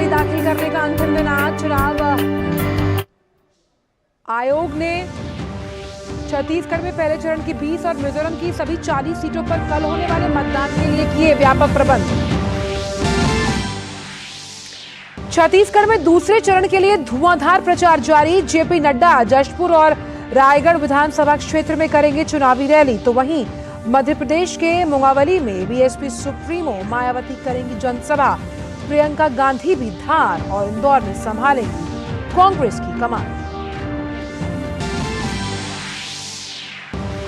दाखिल करने का अंतिम दिन आज। चुनाव आयोग ने छत्तीसगढ़ में पहले चरण की 20 और मिजोरम की सभी 40 सीटों पर कल होने वाले मतदान के लिए किए व्यापक प्रबंध। छत्तीसगढ़ में दूसरे चरण के लिए धुआंधार प्रचार जारी। जेपी नड्डा जशपुर और रायगढ़ विधानसभा क्षेत्र में करेंगे चुनावी रैली, तो वहीं मध्य प्रदेश के मुंगावली में बीएसपी सुप्रीमो मायावती करेंगी जनसभा। प्रियंका गांधी भी धार और इंदौर में संभालेंगी कांग्रेस की कमान।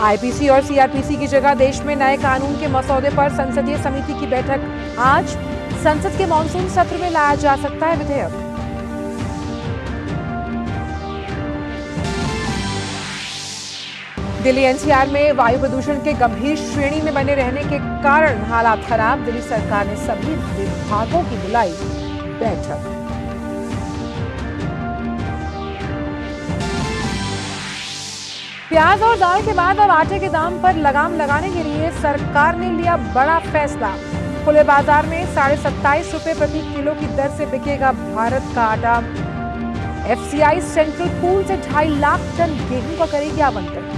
आईपीसी और सीआरपीसी की जगह देश में नए कानून के मसौदे पर संसदीय समिति की बैठक आज। संसद के मानसून सत्र में लाया जा सकता है विधेयक। दिल्ली एनसीआर में वायु प्रदूषण के गंभीर श्रेणी में बने रहने के कारण हालात खराब। दिल्ली सरकार ने सभी विभागों की बुलाई बैठक। प्याज और दाल के बाद अब आटे के दाम पर लगाम लगाने के लिए सरकार ने लिया बड़ा फैसला। खुले बाजार में 27.5 रुपए प्रति किलो की दर से बिकेगा भारत का आटा। एफसीआई सेंट्रल पूल से 2.5 लाख टन गेहूं का करेगी आवंटन।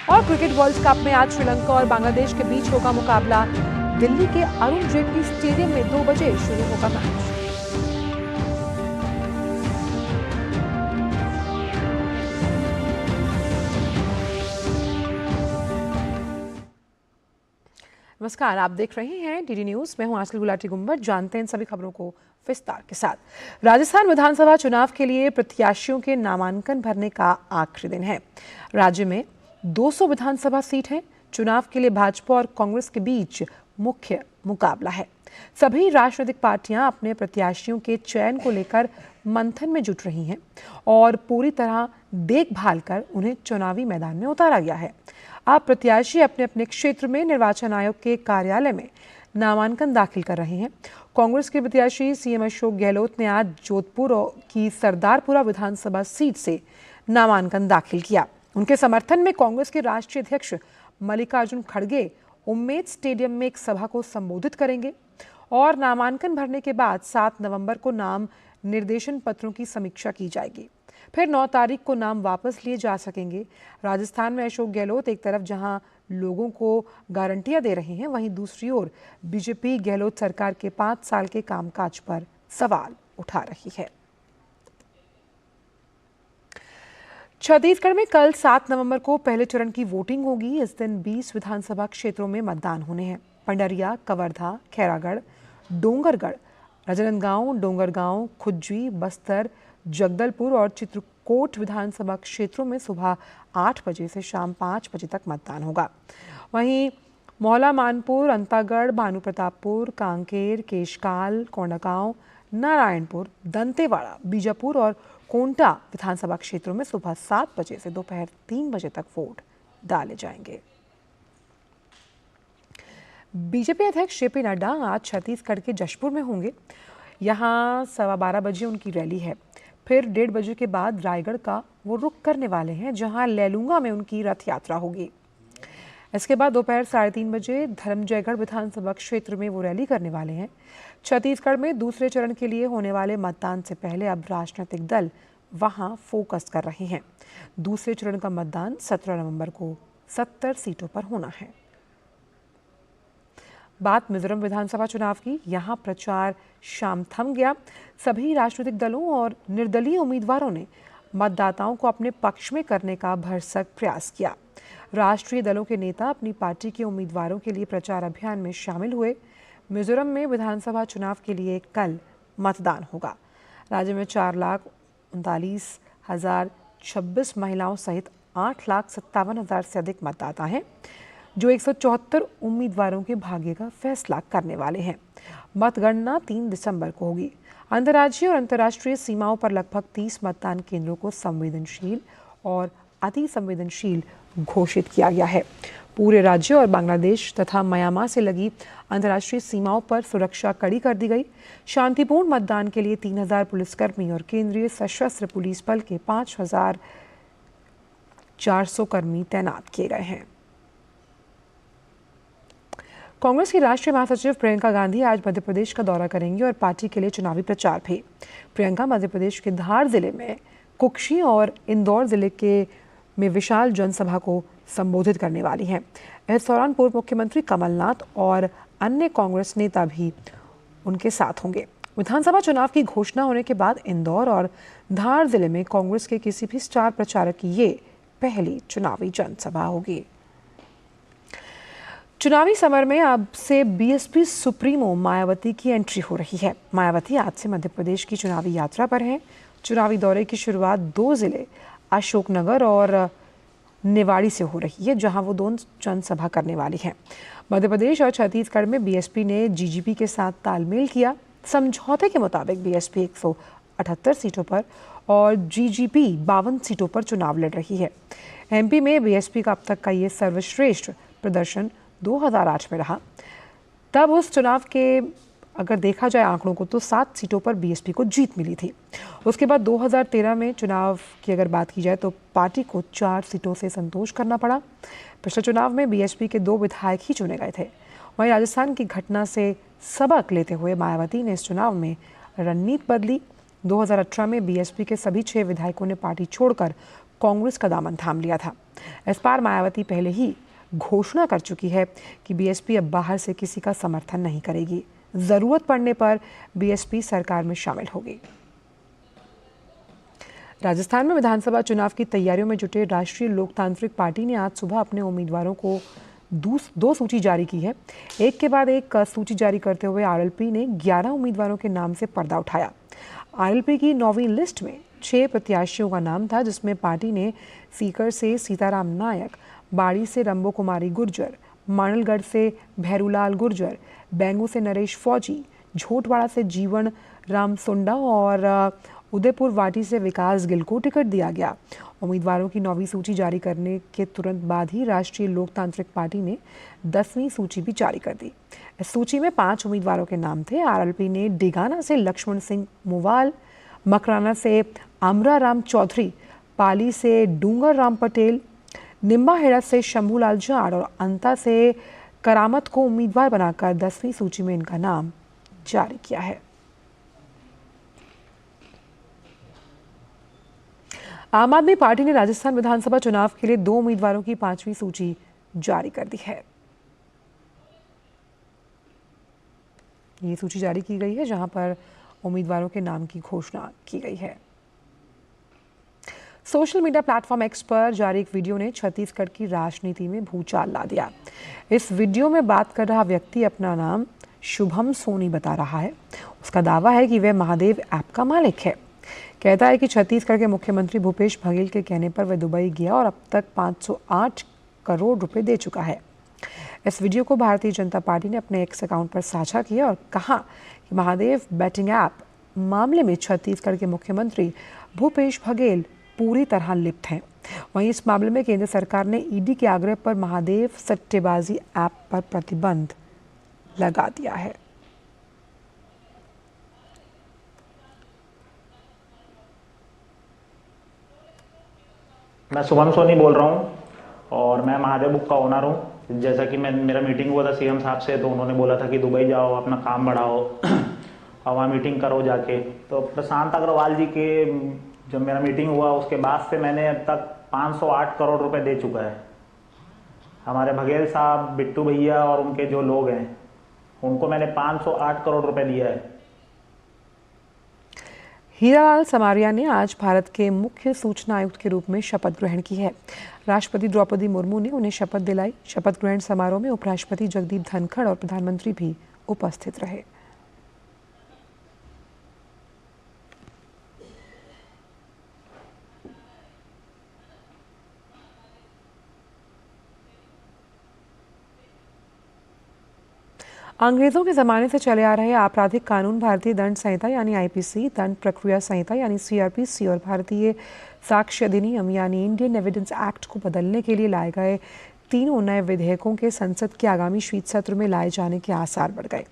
और क्रिकेट वर्ल्ड कप में आज श्रीलंका और बांग्लादेश के बीच होगा मुकाबला। दिल्ली के अरुण जेटली स्टेडियम में 2 बजे शुरू होगा मैच। नमस्कार, आप देख रहे हैं डीडी न्यूज। मैं हूं आंचल गुलाटी गुंबट। जानते हैं सभी खबरों को विस्तार के साथ। राजस्थान विधानसभा चुनाव के लिए प्रत्याशियों के नामांकन भरने का आखिरी दिन है। राज्य में 200 विधानसभा सीट हैं। चुनाव के लिए भाजपा और कांग्रेस के बीच मुख्य मुकाबला है। सभी राजनीतिक पार्टियां अपने प्रत्याशियों के चयन को लेकर मंथन में जुट रही हैं और पूरी तरह देखभाल कर उन्हें चुनावी मैदान में उतारा गया है। अब प्रत्याशी अपने अपने क्षेत्र में निर्वाचन आयोग के कार्यालय में नामांकन दाखिल कर रहे हैं। कांग्रेस के प्रत्याशी सीएम अशोक गहलोत ने आज जोधपुर की सरदारपुरा विधानसभा सीट से नामांकन दाखिल किया। उनके समर्थन में कांग्रेस के राष्ट्रीय अध्यक्ष मल्लिकार्जुन खड़गे उम्मेद स्टेडियम में एक सभा को संबोधित करेंगे और नामांकन भरने के बाद 7 नवंबर को नाम निर्देशन पत्रों की समीक्षा की जाएगी। फिर 9 तारीख को नाम वापस लिए जा सकेंगे। राजस्थान में अशोक गहलोत एक तरफ जहां लोगों को गारंटियां दे रहे हैं, वहीं दूसरी ओर बीजेपी गहलोत सरकार के 5 साल के कामकाज पर सवाल उठा रही है। छत्तीसगढ़ में कल 7 नवंबर को पहले चरण की वोटिंग होगी। इस दिन 20 विधानसभा क्षेत्रों में मतदान होने हैं। पंडरिया, कवर्धा, खैरागढ़, डोंगरगढ़, राजनांदगांव, डोंगरगांव, खुज्जी, बस्तर, जगदलपुर और चित्रकोट विधानसभा क्षेत्रों में सुबह 8 बजे से शाम 5 बजे तक मतदान होगा। वहीं मौला मानपुर, अंतागढ़, भानुप्रतापपुर, कांकेर, केशकाल, कोंडागांव, नारायणपुर, दंतेवाड़ा, बीजापुर और कोंटा विधानसभा क्षेत्रों में सुबह 7 बजे से दोपहर 3 बजे तक वोट डाले जाएंगे। बीजेपी अध्यक्ष जेपी नड्डा आज छत्तीसगढ़ के जशपुर में होंगे। यहां 12:15 बजे उनकी रैली है। फिर 1:30 बजे के बाद रायगढ़ का वो रुख करने वाले हैं, जहां लैलूंगा में उनकी रथ यात्रा होगी। इसके बाद दोपहर 3:30 बजे धर्मजयगढ़ विधानसभा क्षेत्र में वो रैली करने वाले हैं। छत्तीसगढ़ में दूसरे चरण के लिए होने वाले मतदान से पहले अब राजनीतिक दल वहां फोकस कर रहे हैं। दूसरे चरण का मतदान 17 नवंबर को 70 सीटों पर होना है। बात मिजोरम विधानसभा चुनाव की। यहां प्रचार शाम थम गया। सभी राजनीतिक दलों और निर्दलीय उम्मीदवारों ने मतदाताओं को अपने पक्ष में करने का भरसक प्रयास किया। राष्ट्रीय दलों के नेता अपनी पार्टी के उम्मीदवारों के लिए प्रचार अभियान में शामिल हुए। मिजोरम में विधानसभा चुनाव के लिए कल मतदान होगा। राज्य में 4,39,026 महिलाओं सहित 8,57,000 से अधिक मतदाता हैं, जो 174 उम्मीदवारों के भाग्य का फैसला करने वाले हैं। मतगणना 3 दिसंबर को होगी। अंतर्राज्यीय और अंतर्राष्ट्रीय सीमाओं पर लगभग 30 मतदान केंद्रों को संवेदनशील और अति संवेदनशील घोषित किया गया है। पूरे राज्य और बांग्लादेश तथा म्यांमार से लगी अंतर्राष्ट्रीय सीमाओं पर सुरक्षा कड़ी कर दी गई। शांतिपूर्ण मतदान के लिए 3,000 पुलिसकर्मी और केंद्रीय सशस्त्र पुलिस बल के 5,400 कर्मी तैनात किए गए हैं। कांग्रेस की राष्ट्रीय महासचिव प्रियंका गांधी आज मध्य प्रदेश का दौरा करेंगी और पार्टी के लिए चुनावी प्रचार भी। प्रियंका मध्य प्रदेश के धार जिले में कुक्षी और इंदौर जिले में विशाल जनसभा को संबोधित करने वाली हैं। इस दौरान पूर्व मुख्यमंत्री कमलनाथ और अन्य कांग्रेस नेता भी उनके साथ होंगे। विधानसभा चुनाव की घोषणा होने के बाद इंदौर और धार जिले में कांग्रेस के किसी भी स्टार प्रचारक की ये पहली चुनावी जनसभा होगी। चुनावी समर में अब से बीएसपी सुप्रीमो मायावती की एंट्री हो रही है। मायावती आज से मध्य प्रदेश की चुनावी यात्रा पर हैं। चुनावी दौरे की शुरुआत 2 जिले अशोकनगर और निवाड़ी से हो रही है, जहां वो 2 जनसभा करने वाली हैं। मध्य प्रदेश और छत्तीसगढ़ में बीएसपी ने जीजीपी के साथ तालमेल किया। समझौते के मुताबिक बीएसपी 178 सीटों पर और जीजीपी 52 सीटों पर चुनाव लड़ रही है। एमपी में बीएसपी का अब तक का ये सर्वश्रेष्ठ प्रदर्शन 2008 में रहा। तब उस चुनाव के अगर देखा जाए आंकड़ों को तो 7 सीटों पर बीएसपी को जीत मिली थी। उसके बाद 2013 में चुनाव की अगर बात की जाए तो पार्टी को 4 सीटों से संतोष करना पड़ा। पिछले चुनाव में बीएसपी के 2 विधायक ही चुने गए थे। वहीं राजस्थान की घटना से सबक लेते हुए मायावती ने इस चुनाव में रणनीति बदली। 2018 में बीएसपी के सभी 6 विधायकों ने पार्टी छोड़कर कांग्रेस का दामन थाम लिया था। इस बार मायावती पहले ही घोषणा कर चुकी है कि बीएसपी अब बाहर से किसी का समर्थन नहीं करेगी। जरूरत पड़ने पर बीएसपी सरकार में शामिल होगी। राजस्थान में विधानसभा चुनाव की तैयारियों में जुटे राष्ट्रीय लोकतांत्रिक पार्टी ने आज सुबह अपने उम्मीदवारों को 2 सूची जारी की है। एक के बाद एक सूची जारी करते हुए आरएलपी ने 11 उम्मीदवारों के नाम से पर्दा उठाया। आरएलपी की 9वीं लिस्ट में 6 प्रत्याशियों का नाम था, जिसमें पार्टी ने सीकर से सीताराम नायक, बाड़ी से रंबो कुमारी गुर्जर, मानलगढ़ से भैरूलाल गुर्जर, बैंगू से नरेश फौजी, झोटवाड़ा से जीवन राम सुंडा और उदयपुर वाटी से विकास गिल को टिकट दिया गया। उम्मीदवारों की 9वीं सूची जारी करने के तुरंत बाद ही राष्ट्रीय लोकतांत्रिक पार्टी ने 10वीं सूची भी जारी कर दी। इस सूची में 5 उम्मीदवारों के नाम थे। आरएलपी ने डिगाना से लक्ष्मण सिंह मुवाल, मकराना से आमरा राम चौधरी, पाली से डूंगर राम पटेल, निम्बाहेड़ा से शंभूलाल जाट और अंता से करामत को उम्मीदवार बनाकर 10वीं सूची में इनका नाम जारी किया है। आम आदमी पार्टी ने राजस्थान विधानसभा चुनाव के लिए 2 उम्मीदवारों की 5वीं सूची जारी कर दी है। ये सूची जारी की गई है, जहां पर उम्मीदवारों के नाम की घोषणा की गई है। सोशल मीडिया प्लेटफॉर्म एक्स पर जारी एक वीडियो ने छत्तीसगढ़ की राजनीति में भूचाल ला दिया। इस वीडियो में बात कर रहा व्यक्ति अपना नाम शुभम सोनी बता रहा है। उसका दावा है कि वह महादेव ऐप का मालिक है। कहता है कि छत्तीसगढ़ के मुख्यमंत्री भूपेश बघेल के कहने पर वह दुबई गया और अब तक 508 करोड़ रुपए दे चुका है। इस वीडियो को भारतीय जनता पार्टी ने अपने एक्स अकाउंट पर साझा किया और कहा कि महादेव बैटिंग ऐप मामले में छत्तीसगढ़ के मुख्यमंत्री भूपेश बघेल पूरी तरह लिप्त हैं। वहीं इस मामले में केंद्र सरकार ने ईडी के आग्रह पर महादेव सट्टेबाजी ऐप पर प्रतिबंध लगा दिया है। मैं शुभम सोनी बोल रहा हूँ और मैं महादेव बुक का ओनर हूँ। जैसा कि मेरा मीटिंग हुआ था सीएम साहब से, तो उन्होंने बोला था कि दुबई जाओ, अपना काम बढ़ाओ और वहाँ मीटिंग करो जाके। तो प्रशांत अग्रवाल जी के जब मेरा मीटिंग हुआ उसके बाद से मैंने अब तक 508 करोड़ रुपए दे चुका है। हमारे बघेल साहब, बिट्टू भैया और उनके जो लोग हैं उनको मैंने 508 करोड़ रुपए दिया है। हीरालाल समारिया ने आज भारत के मुख्य सूचना आयुक्त के रूप में शपथ ग्रहण की है। राष्ट्रपति द्रौपदी मुर्मू ने उन्हें शपथ दिलाई। शपथ ग्रहण समारोह में उपराष्ट्रपति जगदीप धनखड़ और प्रधानमंत्री भी उपस्थित रहे। अंग्रेजों के ज़माने से चले आ रहे आपराधिक कानून भारतीय दंड संहिता यानी आईपीसी, दंड प्रक्रिया संहिता यानी सीआरपीसी और भारतीय साक्ष्य अधिनियम यानी इंडियन एविडेंस एक्ट को बदलने के लिए लाए गए 3 नए विधेयकों के संसद के आगामी शीत सत्र में लाए जाने के आसार बढ़ गए।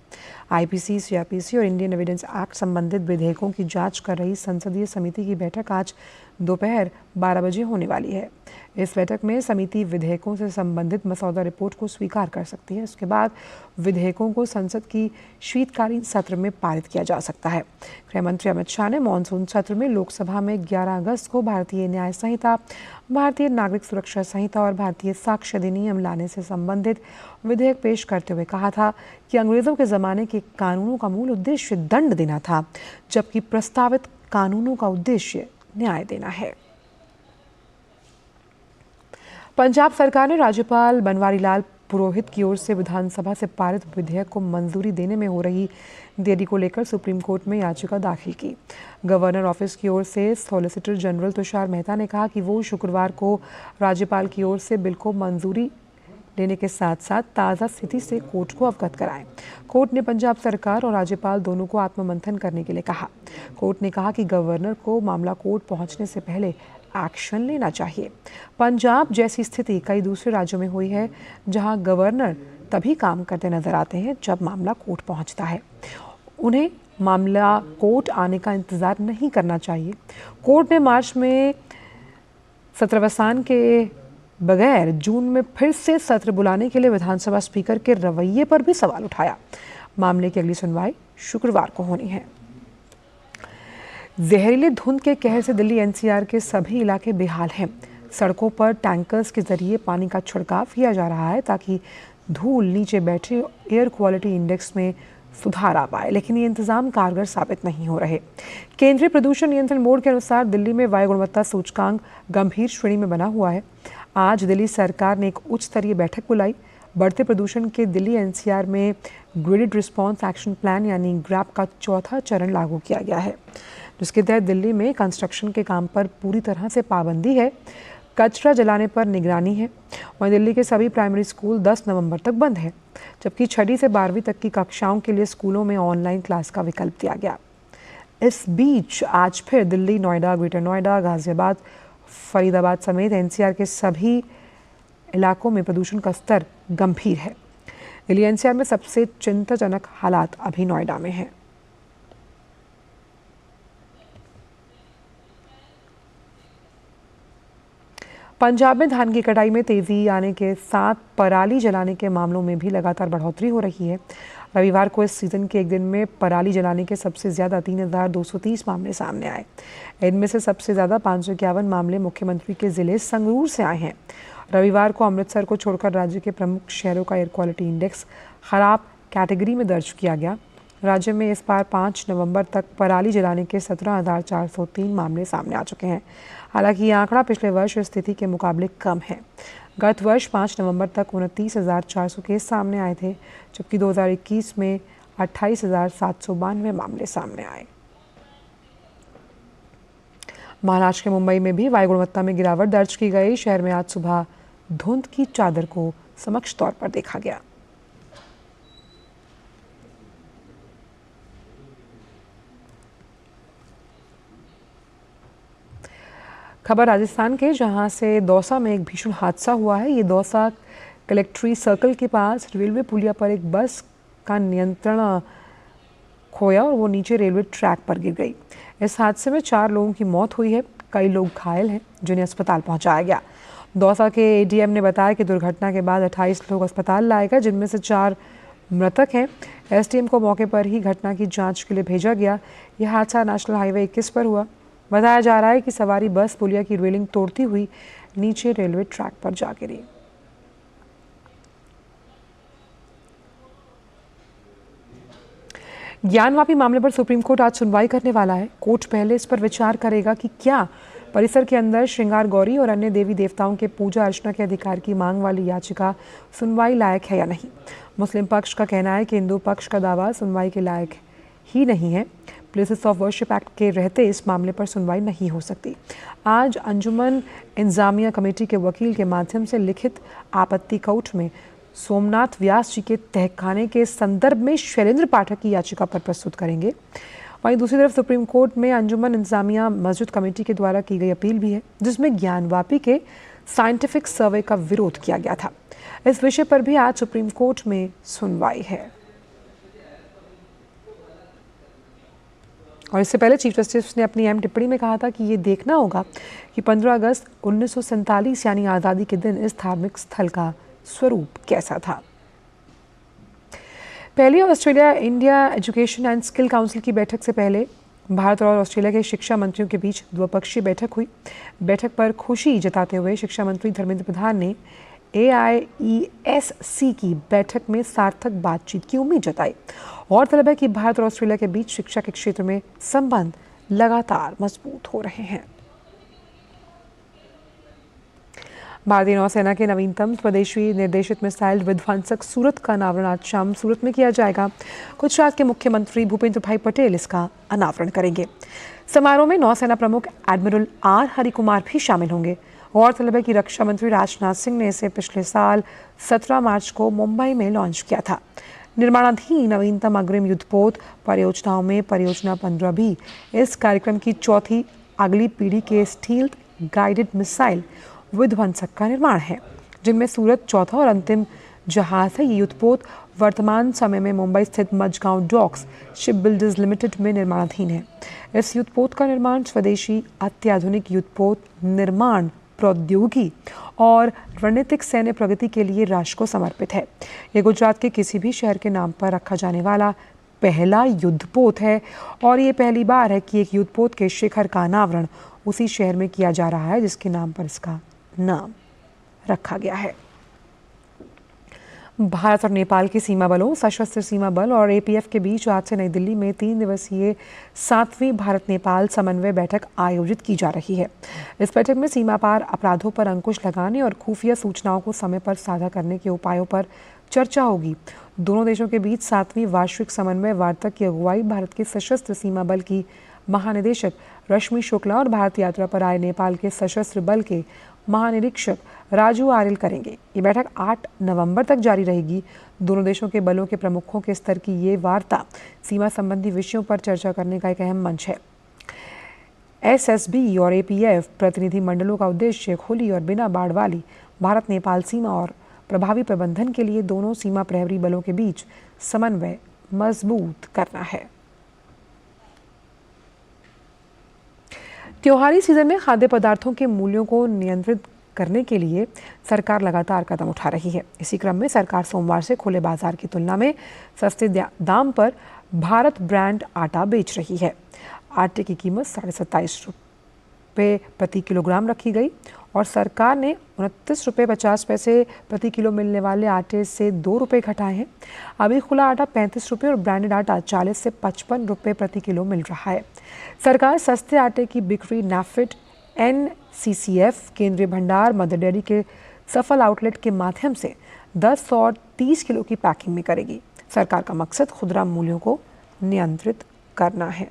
आईपीसी, सीआरपीसी और इंडियन एविडेंस एक्ट संबंधित विधेयकों की जांच कर रही संसदीय समिति की बैठक आज दोपहर 12 बजे होने वाली है। इस बैठक में समिति विधेयकों से संबंधित मसौदा रिपोर्ट को स्वीकार कर सकती है। इसके बाद विधेयकों को संसद की शीतकालीन सत्र में पारित किया जा सकता है। गृह मंत्री अमित शाह ने मानसून सत्र में लोकसभा में 11 अगस्त को भारतीय न्याय संहिता, भारतीय नागरिक सुरक्षा संहिता और भारतीय साक्ष्य अधिनियम लाने से संबंधित विधेयक पेश करते हुए कहा था कि अंग्रेजों के जमाने के कानूनों का मूल उद्देश्य दंड देना था, जबकि प्रस्तावित कानूनों का उद्देश्य न्याय देना है। पंजाब सरकार ने राज्यपाल बनवारी लाल पुरोहित की ओर से विधानसभा से पारित विधेयक को मंजूरी देने में हो रही देरी को लेकर सुप्रीम कोर्ट में याचिका दाखिल की। गवर्नर ऑफिस की ओर से सॉलिसिटर जनरल तुषार मेहता ने कहा कि वो शुक्रवार को राज्यपाल की ओर से बिल को मंजूरी लेने के साथ साथ ताज़ा स्थिति से कोर्ट को अवगत कराएं। कोर्ट ने पंजाब सरकार और राज्यपाल दोनों को आत्ममंथन करने के लिए कहा। कोर्ट ने कहा कि गवर्नर को मामला कोर्ट पहुंचने से पहले एक्शन लेना चाहिए। पंजाब जैसी स्थिति कई दूसरे राज्यों में हुई है, जहां गवर्नर तभी काम करते नजर आते हैं जब मामला कोर्ट पहुंचता है। उन्हें मामला कोर्ट आने का इंतजार नहीं करना चाहिए। कोर्ट ने मार्च में सत्रावसान के बगैर जून में फिर से सत्र बुलाने के लिए विधानसभा स्पीकर के रवैये पर भी सवाल उठाया। मामले की अगली सुनवाई शुक्रवार को होनी है। जहरीली धुंध के कहर से दिल्ली एनसीआर के सभी इलाके बेहाल हैं। सड़कों पर टैंकर्स के जरिए पानी का छिड़काव किया जा रहा है ताकि धूल नीचे बैठे एयर क्वालिटी इंडेक्स में सुधार आ पाए, लेकिन ये इंतजाम कारगर साबित नहीं हो रहे। केंद्रीय प्रदूषण नियंत्रण बोर्ड के अनुसार दिल्ली में वायु गुणवत्ता सूचकांक गंभीर श्रेणी में बना हुआ है। आज दिल्ली सरकार ने एक उच्च स्तरीय बैठक बुलाई। बढ़ते प्रदूषण के दिल्ली एनसीआर में ग्रेडेड रिस्पांस एक्शन प्लान यानी ग्रैप का चौथा चरण लागू किया गया है, जिसके तहत दिल्ली में कंस्ट्रक्शन के काम पर पूरी तरह से पाबंदी है। कचरा जलाने पर निगरानी है। वहीं दिल्ली के सभी प्राइमरी स्कूल 10 नवंबर तक बंद है, जबकि 6वीं से 12वीं तक की कक्षाओं के लिए स्कूलों में ऑनलाइन क्लास का विकल्प दिया गया। इस बीच आज फिर दिल्ली, नोएडा, ग्रेटर नोएडा, गाजियाबाद, फरीदाबाद समेत एनसीआर के सभी इलाकों में प्रदूषण का स्तर गंभीर है। दिल्ली एनसीआर में सबसे चिंताजनक हालात अभी नोएडा में हैं। पंजाब में धान की कटाई में तेजी आने के साथ पराली जलाने के मामलों में भी लगातार बढ़ोतरी हो रही है। रविवार को इस सीजन के एक दिन में पराली जलाने के सबसे ज़्यादा 3230 मामले सामने आए। इनमें से सबसे ज़्यादा 551 मामले मुख्यमंत्री के ज़िले संगरूर से आए हैं। रविवार को अमृतसर को छोड़कर राज्य के प्रमुख शहरों का एयर क्वालिटी इंडेक्स खराब कैटेगरी में दर्ज किया गया। राज्य में इस बार 5 नवंबर तक पराली जलाने के 17,403 मामले सामने आ चुके हैं। हालांकि ये आंकड़ा पिछले वर्ष स्थिति के मुकाबले कम है। गत वर्ष 5 नवंबर तक 29,400 केस सामने आए थे, जबकि 2021 में 28,792 मामले सामने आए। महाराष्ट्र के मुंबई में भी वायु गुणवत्ता में गिरावट दर्ज की गई। शहर में आज सुबह धुंध की चादर को समक्ष तौर पर देखा गया। खबर राजस्थान के, जहां से दौसा में एक भीषण हादसा हुआ है। ये दौसा कलेक्ट्री सर्कल के पास रेलवे पुलिया पर एक बस का नियंत्रण खोया और वो नीचे रेलवे ट्रैक पर गिर गई। इस हादसे में 4 लोगों की मौत हुई है। कई लोग घायल हैं, जिन्हें अस्पताल पहुंचाया गया। दौसा के एडीएम ने बताया कि दुर्घटना के बाद 28 लोग अस्पताल लाए गए, जिनमें से 4 मृतक हैं। एसडीएम को मौके पर ही घटना की जांच के लिए भेजा गया। यह हादसा नेशनल हाईवे 21 पर हुआ। बताया जा रहा है कि सवारी बस पुलिया की रेलिंग तोड़ती हुई नीचे रेलवे ट्रैक पर जा गिरी। ज्ञानवापी मामले पर सुप्रीम कोर्ट आज सुनवाई करने वाला है। कोर्ट पहले इस पर विचार करेगा कि क्या परिसर के अंदर श्रृंगार गौरी और अन्य देवी देवताओं के पूजा अर्चना के अधिकार की मांग वाली याचिका सुनवाई लायक है या नहीं। मुस्लिम पक्ष का कहना है कि हिंदू पक्ष का दावा सुनवाई के लायक ही नहीं है। प्लेसेस ऑफ वर्शिप एक्ट के रहते इस मामले पर सुनवाई नहीं हो सकती। आज अंजुमन इंतजामिया कमेटी के वकील के माध्यम से लिखित आपत्ति कोर्ट में सोमनाथ व्यास जी के तहखाने के संदर्भ में शैलेंद्र पाठक की याचिका पर प्रस्तुत करेंगे। वहीं दूसरी तरफ सुप्रीम कोर्ट में अंजुमन इंतजामिया मस्जिद कमेटी के द्वारा की गई अपील भी है, जिसमें ज्ञानवापी के साइंटिफिक सर्वे का विरोध किया गया था। इस विषय पर भी आज सुप्रीम कोर्ट में सुनवाई है। और इससे पहले चीफ जस्टिस ने अपनी अहम टिप्पणी में कहा था कि ये देखना होगा कि 15 अगस्त 1947 यानी आज़ादी के दिन इस धार्मिक स्थल का स्वरूप कैसा था। पहली Australia India education and skill council की बैठक से पहले भारत और ऑस्ट्रेलिया के शिक्षा मंत्रियों के बीच द्विपक्षीय बैठक हुई। बैठक पर खुशी जताते हुए शिक्षा मंत्री धर्मेंद्र प्रधान ने AIESC की बैठक में सार्थक बातचीत की उम्मीद जताई और तलब है कि भारत और ऑस्ट्रेलिया के बीच शिक्षा के क्षेत्र में संबंध लगातार मजबूत हो रहे हैं। भारतीय नौसेना के नवीनतम स्वदेशी निर्देशित मिसाइल विध्वंसक सूरत का अनावरण आज शाम सूरत में किया जाएगा। गुजरात के मुख्यमंत्री भूपेंद्र भाई पटेल इसका अनावरण करेंगे। समारोह में नौसेना प्रमुख एडमिरल R हरिकुमार भी शामिल होंगे और तलब है कि रक्षा मंत्री राजनाथ सिंह ने इसे पिछले साल 17 मार्च को मुंबई में लॉन्च किया था। निर्माणाधीन नवीनतम अग्रिम युद्धपोत परियोजनाओं में परियोजना 15 भी इस कार्यक्रम की चौथी अगली पीढ़ी के स्टील गाइडेड मिसाइल विध्वंसक का निर्माण है, जिनमें सूरत चौथा और अंतिम जहाज है। ये युद्धपोत वर्तमान समय में मुंबई स्थित Mazagon Docks Ship Builders Limited में निर्माणाधीन है। इस युद्धपोत का निर्माण स्वदेशी अत्याधुनिक युद्धपोत निर्माण प्रौद्योगिकी और रणनीतिक सैन्य प्रगति के लिए राष्ट्र को समर्पित है। ये गुजरात के किसी भी शहर के नाम पर रखा जाने वाला पहला युद्धपोत है और ये पहली बार है कि एक युद्धपोत के शिखर का अनावरण उसी शहर में किया जा रहा है जिसके नाम पर इसका नाम रखा गया है। भारत और नेपाल के सीमा बलों, सशस्त्र सीमा बल और APF के बीच आज से नई दिल्ली में 3 दिवसीय 7वीं भारत नेपाल समन्वय बैठक आयोजित की जा रही है। इस बैठक में सीमा पार अपराधों पर अंकुश लगाने और खुफिया सूचनाओं को समय पर साझा करने के उपायों पर चर्चा होगी। दोनों देशों के बीच 7वीं वार्षिक समन्वय वार्ता की अगुवाई भारत के सशस्त्र सीमा बल की महानिदेशक रश्मि शुक्ला और भारत यात्रा पर आए नेपाल के सशस्त्र बल के महानिरीक्षक राजू आर्यल करेंगे। ये बैठक 8 नवंबर तक जारी रहेगी। दोनों देशों के बलों के प्रमुखों के स्तर की ये वार्ता सीमा संबंधी विषयों पर चर्चा करने का एक अहम मंच है। SSB और APF प्रतिनिधि मंडलों का उद्देश्य खुली और बिना बाढ़ वाली भारत नेपाल सीमा और प्रभावी प्रबंधन के लिए दोनों सीमा प्रहरी बलों के बीच समन्वय मजबूत करना है। त्योहारी सीजन में खाद्य पदार्थों के मूल्यों को नियंत्रित करने के लिए सरकार लगातार कदम उठा रही है। इसी क्रम में सरकार सोमवार से खुले बाजार की तुलना में सस्ते दाम पर भारत ब्रांड आटा बेच रही है। आटे की कीमत 27.5 रुपये प्रति किलोग्राम रखी गई और सरकार ने 29 रुपये 50 पैसे प्रति किलो मिलने वाले आटे से 2 रुपये घटाए हैं। अभी खुला आटा 35 रुपये और ब्रांडेड आटा 40 से 55 रुपये प्रति किलो मिल रहा है। सरकार सस्ते आटे की बिक्री नाफेड, NCCF, केंद्रीय भंडार, मदर डेयरी के सफल आउटलेट के माध्यम से 10 और 30 किलो की पैकिंग में करेगी। सरकार का मकसद खुदरा मूल्यों को नियंत्रित करना है।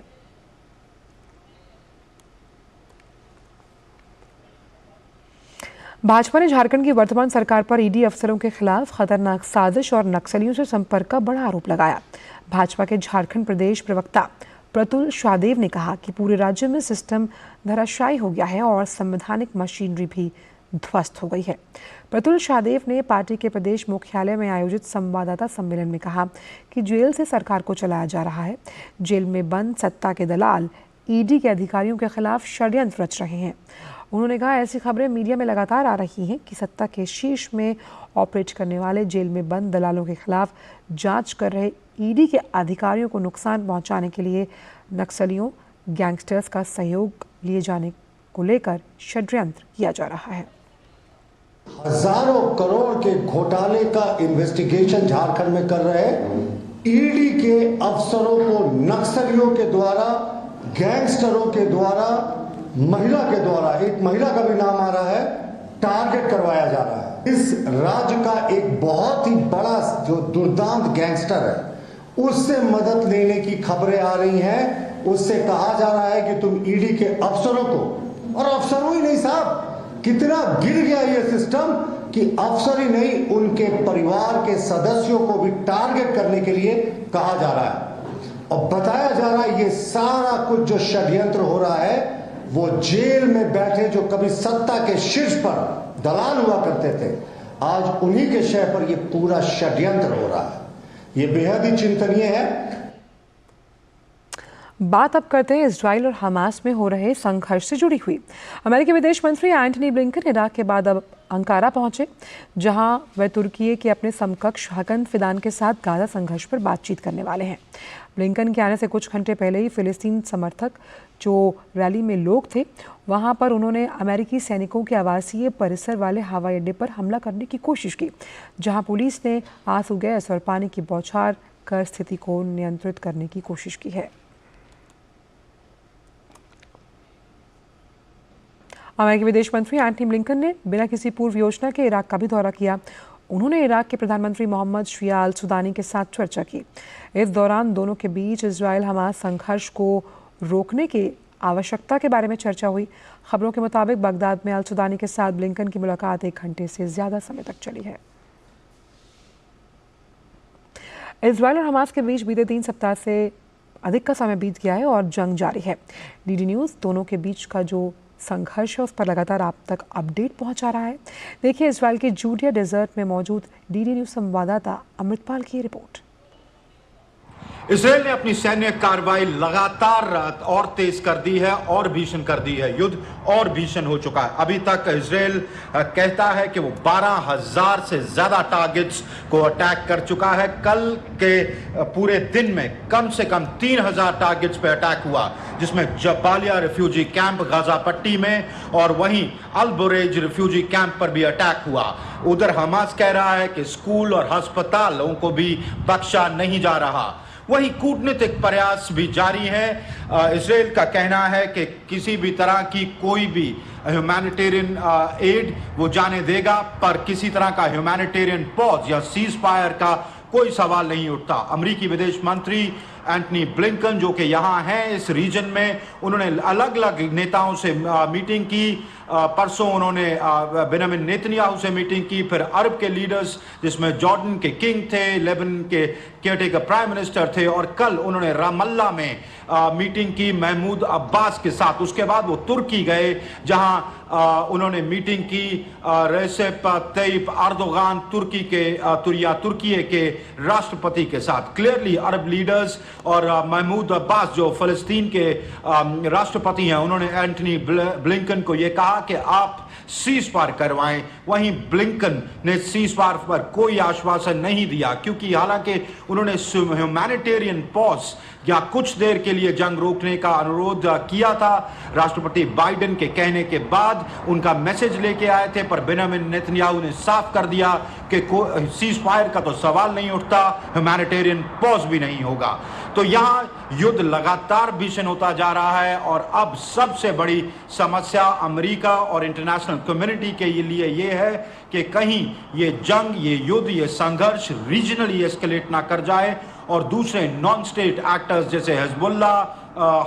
भाजपा ने झारखंड की वर्तमान सरकार पर ईडी अफसरों के खिलाफ खतरनाक साजिश और नक्सलियों से संपर्क का बड़ा आरोप लगाया। भाजपा के झारखंड प्रदेश प्रवक्ता प्रतुल शाहदेव ने कहा कि पूरे राज्य में सिस्टम धराशायी हो गया है और संवैधानिक मशीनरी भी ध्वस्त हो गई है। प्रतुल शाहदेव ने पार्टी के प्रदेश मुख्यालय में आयोजित संवाददाता सम्मेलन में कहा कि जेल से सरकार को चलाया जा रहा है। जेल में बंद सत्ता के दलाल ईडी के अधिकारियों के खिलाफ षड्यंत्र रच रहे हैं। उन्होंने कहा ऐसी खबरें मीडिया में लगातार आ रही हैं कि सत्ता के शीर्ष में ऑपरेट करने वाले जेल में बंद दलालों के खिलाफ जांच कर रहे ईडी के अधिकारियों को नुकसान पहुंचाने के लिए नक्सलियों, गैंगस्टर्स का सहयोग लिए जाने को लेकर षड्यंत्र किया जा रहा है। हजारों करोड़ के घोटाले का इन्वेस्टिगेशन झारखंड में कर रहे ईडी के अफसरों को नक्सलियों के द्वारा, गैंगस्टरों के द्वारा, महिला के द्वारा, एक महिला का भी नाम आ रहा है, टारगेट करवाया जा रहा है। इस राज्य का एक बहुत ही बड़ा जो दुर्दांत गैंगस्टर है उससे मदद लेने की खबरें आ रही हैं। उससे कहा जा रहा है कि तुम ईडी के अफसरों को, और अफसरों ही नहीं साहब, कितना गिर गया ये सिस्टम कि अफसर ही नहीं उनके परिवार के सदस्यों को भी टारगेट करने के लिए कहा जा रहा है और बताया जा रहा है ये सारा कुछ जो षड्यंत्र हो रहा है वो जेल में बैठे जो कभी सत्ता के शीर्ष पर दलाल हुआ करते थे, आज उन्हीं के शय पर ये पूरा षड्यंत्र हो रहा है। ये बेहद ही चिंतनीय है। बात अब करते हैं इजराइल और हमास में हो रहे संघर्ष से जुड़ी हुई। अमेरिकी विदेश मंत्री एंटनी ब्लिंकन इराक के बाद अब अंकारा पहुंचे, जहां वह तुर्की के अपने समकक्ष हकन फिदान के साथ गाजा संघर्ष पर बातचीत करने वाले हैं। ब्लिंकन के आने से कुछ घंटे पहले ही फिलिस्तीन समर्थक जो रैली में लोग थे, वहां पर उन्होंने अमेरिकी सैनिकों के आवासीय परिसर वाले हवाई अड्डे पर हमला करने की कोशिश की, जहां पुलिस ने आंसू गैस और पानी की बौछार कर स्थिति को नियंत्रित करने की कोशिश की है। अमेरिकी विदेश मंत्री एंटनी ब्लिंकन ने बिना किसी पूर्व योजना के इराक का भी दौरा किया। उन्होंने इराक के प्रधानमंत्री मोहम्मद शिया अल सुदानी के साथ चर्चा की। इस दौरान दोनों के बीच इजराइल हमास संघर्ष को रोकने की आवश्यकता के बारे में चर्चा हुई। खबरों के मुताबिक बगदाद में अल सुदानी के साथ ब्लिंकन की मुलाकात 1 घंटे से ज्यादा समय तक चली है। इजराइल और हमास के बीच बीते 3 सप्ताह से अधिक का समय बीत गया है और जंग जारी है। डीडी न्यूज़ दोनों के बीच का जो संघर्ष है उस पर लगातार आप तक अपडेट पहुंचा रहा है। देखिए इजराइल के जूडिया डेजर्ट में मौजूद डीडी न्यूज़ संवाददाता अमृतपाल की रिपोर्ट। इसराइल ने अपनी सैन्य कार्रवाई लगातार और तेज कर दी है और भीषण कर दी है। युद्ध और भीषण हो चुका है। अभी तक इसराइल कहता है कि वो 12,000 से ज्यादा टारगेट्स को अटैक कर चुका है। कल के पूरे दिन में कम से कम 3,000 टारगेट्स पे अटैक हुआ, जिसमें जबालिया रिफ्यूजी कैंप गाजा पट्टी में और वहीं अल बुरेज रिफ्यूजी कैंप पर भी अटैक हुआ। उधर हमास कह रहा है कि स्कूल और अस्पतालों को भी बख्शा नहीं जा रहा। वही कूटनीतिक प्रयास भी जारी है। इजराइल का कहना है कि किसी भी तरह की कोई भी ह्यूमैनिटेरियन एड वो जाने देगा, पर किसी तरह का ह्यूमैनिटेरियन पॉज या सीज फायर का कोई सवाल नहीं उठता। अमेरिकी विदेश मंत्री एंटनी ब्लिंकन जो कि यहाँ हैं इस रीजन में, उन्होंने अलग अलग नेताओं से मीटिंग की। परसों उन्होंने बेंजामिन नेतन्याहू से मीटिंग की, फिर अरब के लीडर्स जिसमें जॉर्डन के किंग थे, लेबनान के केयरटेकर प्राइम मिनिस्टर थे, और कल उन्होंने रामल्ला में मीटिंग की महमूद अब्बास के साथ। उसके बाद वो तुर्की गए, जहां उन्होंने मीटिंग की रेसेप तय्यिप अर्दोगान तुर्की के राष्ट्रपति के साथ। क्लियरली अरब लीडर्स और महमूद अब्बास जो फलस्तीन के राष्ट्रपति हैं, उन्होंने एंटनी ब्लिंकन को यह कहा कि आप सीज फायर करवाएं। वहीं ब्लिंकन ने सीज फायर पर कोई आश्वासन नहीं दिया, क्योंकि हालांकि उन्होंने ह्यूमैनिटेरियन पॉज या कुछ देर के लिए जंग रोकने का अनुरोध किया था। राष्ट्रपति बाइडेन के कहने के बाद उनका मैसेज लेके आए थे, पर बेंजामिन नेतन्याहू ने साफ कर दिया कि सीज फायर का तो सवाल नहीं उठता, ह्यूमैनिटेरियन पॉज भी नहीं होगा। तो यहाँ युद्ध लगातार भीषण होता जा रहा है और अब सबसे बड़ी समस्या अमेरिका और इंटरनेशनल कम्युनिटी के लिए ये है कि कहीं ये जंग, ये युद्ध, ये संघर्ष रीजनली एस्केलेट ना कर जाए और दूसरे नॉन स्टेट एक्टर्स जैसे हिजबुल्ला,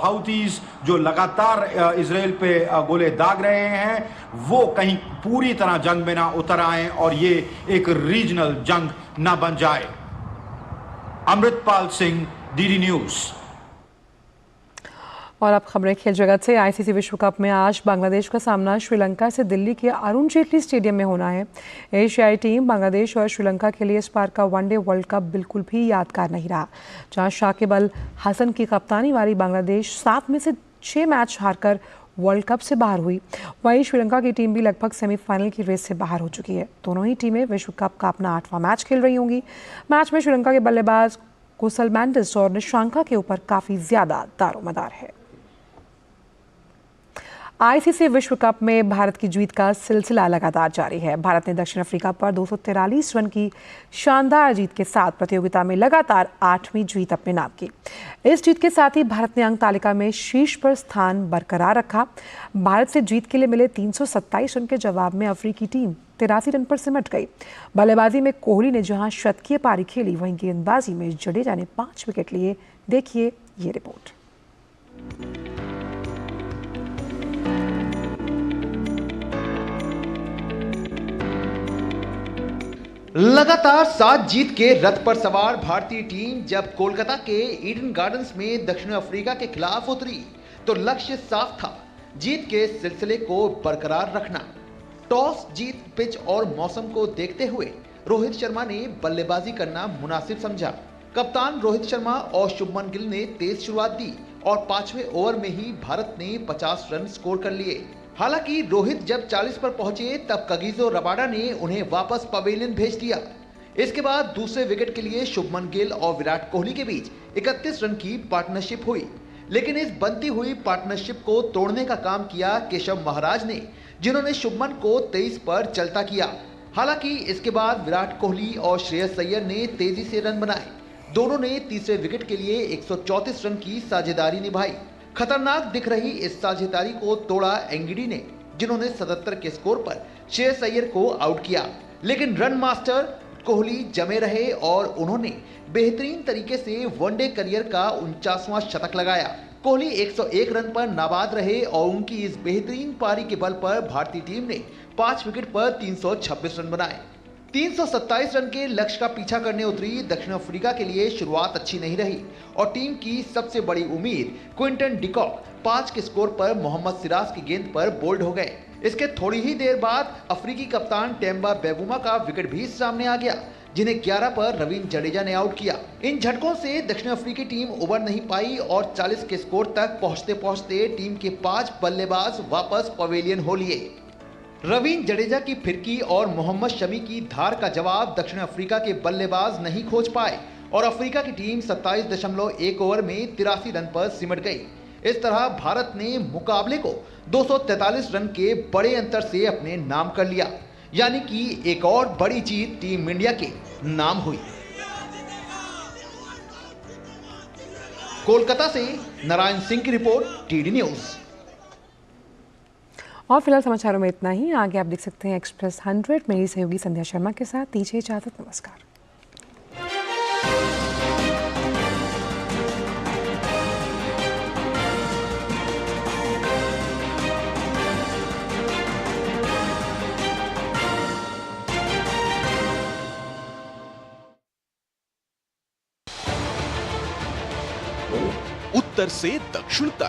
हाउथीज जो लगातार इजराइल पे गोले दाग रहे हैं, वो कहीं पूरी तरह जंग में ना उतर आए और ये एक रीजनल जंग ना बन जाए। Amritpal Singh, DD news. और अब खबरें खेल जगत से। आईसीसी विश्व कप में आज बांग्लादेश का सामना श्रीलंका से दिल्ली के अरुण जेटली स्टेडियम में होना है। एशियाई टीम बांग्लादेश और श्रीलंका के लिए इस बार का वनडे वर्ल्ड कप बिल्कुल भी यादगार नहीं रहा, जहां शाकिब अल हसन की कप्तानी वाली बांग्लादेश 7 में से 6 मैच हारकर वर्ल्ड कप से बाहर हुई। वहीं श्रीलंका की टीम भी लगभग सेमीफाइनल की रेस से बाहर हो चुकी है। दोनों ही टीमें विश्व कप का अपना 8वां मैच खेल रही होंगी। मैच में श्रीलंका के बल्लेबाज कुशल मेंडिस और निशांका के ऊपर काफी ज्यादा दारोमदार है। आईसीसी विश्व कप में भारत की जीत का सिलसिला लगातार जारी है। भारत ने दक्षिण अफ्रीका पर 243 रन की शानदार जीत के साथ प्रतियोगिता में लगातार 8वीं जीत अपने नाम की। इस जीत के साथ ही भारत ने अंक तालिका में शीर्ष पर स्थान बरकरार रखा। भारत से जीत के लिए मिले 327 रन के जवाब में अफ्रीकी टीम 83 रन पर सिमट गई। बल्लेबाजी में कोहली ने जहां शतकीय पारी खेली, वहीं गेंदबाजी में जडेजा ने 5 विकेट लिए। देखिए ये रिपोर्ट। लगातार 7 जीत के रथ पर सवार भारतीय टीम जब कोलकाता के ईडन गार्डन्स में दक्षिण अफ्रीका के खिलाफ उतरी तो लक्ष्य साफ था, जीत के सिलसिले को बरकरार रखना। टॉस जीत पिच और मौसम को देखते हुए रोहित शर्मा ने बल्लेबाजी करना मुनासिब समझा। कप्तान रोहित शर्मा और शुभमन गिल ने तेज शुरुआत दी और 5वें ओवर में ही भारत ने 50 रन स्कोर कर लिए। हालांकि रोहित जब 40 पर पहुंचे तब कगिसो रबाडा ने उन्हें वापस पवेलियन भेज दिया। इसके बाद दूसरे विकेट के लिए शुभमन गिल और विराट कोहली के बीच 31 रन की पार्टनरशिप हुई, लेकिन इस बनती हुई पार्टनरशिप को तोड़ने का काम किया केशव महाराज ने, जिन्होंने शुभमन को 23 पर चलता किया। हालांकि इसके बाद विराट कोहली और श्रेयस अय्यर ने तेजी से रन बनाए। दोनों ने तीसरे विकेट के लिए 134 रन की साझेदारी निभाई। खतरनाक दिख रही इस साझेदारी को तोड़ा एंगिडी ने, जिन्होंने 77 के स्कोर पर श्रेयस अय्यर को आउट किया। लेकिन रन मास्टर कोहली जमे रहे और उन्होंने बेहतरीन तरीके से वनडे करियर का 49वां शतक लगाया। कोहली 101 रन पर नाबाद रहे और उनकी इस बेहतरीन पारी के बल पर भारतीय टीम ने 5 विकेट पर 326 रन बनाए। 327 रन के लक्ष्य का पीछा करने उतरी दक्षिण अफ्रीका के लिए शुरुआत अच्छी नहीं रही और टीम की सबसे बड़ी उम्मीद क्विंटन डिकॉक 5 के स्कोर पर मोहम्मद सिराज की गेंद पर बोल्ड हो गए। इसके थोड़ी ही देर बाद अफ्रीकी कप्तान टेम्बा बेबूमा का विकेट भी सामने आ गया, जिन्हें 11 पर रवींद्र जडेजा ने आउट किया। इन झटकों से दक्षिण अफ्रीकी टीम उबर नहीं पाई और 40 के स्कोर तक पहुंचते पहुंचते टीम के 5 बल्लेबाज वापस पवेलियन हो लिए। रवींद्र जडेजा की फिरकी और मोहम्मद शमी की धार का जवाब दक्षिण अफ्रीका के बल्लेबाज नहीं खोज पाए और अफ्रीका की टीम 27.1 ओवर में 83 रन पर सिमट गई। इस तरह भारत ने मुकाबले को 243 रन के बड़े अंतर से अपने नाम कर लिया, यानी कि एक और बड़ी जीत टीम इंडिया के नाम हुई। कोलकाता से नारायण सिंह की रिपोर्ट, टीडी न्यूज। और फिलहाल समाचारों में इतना ही। आगे आप देख सकते हैं एक्सप्रेस 100 मेरी सहयोगी संध्या शर्मा के साथ। दीजिए इजाजत, नमस्कार। उत्तर से दक्षिण तक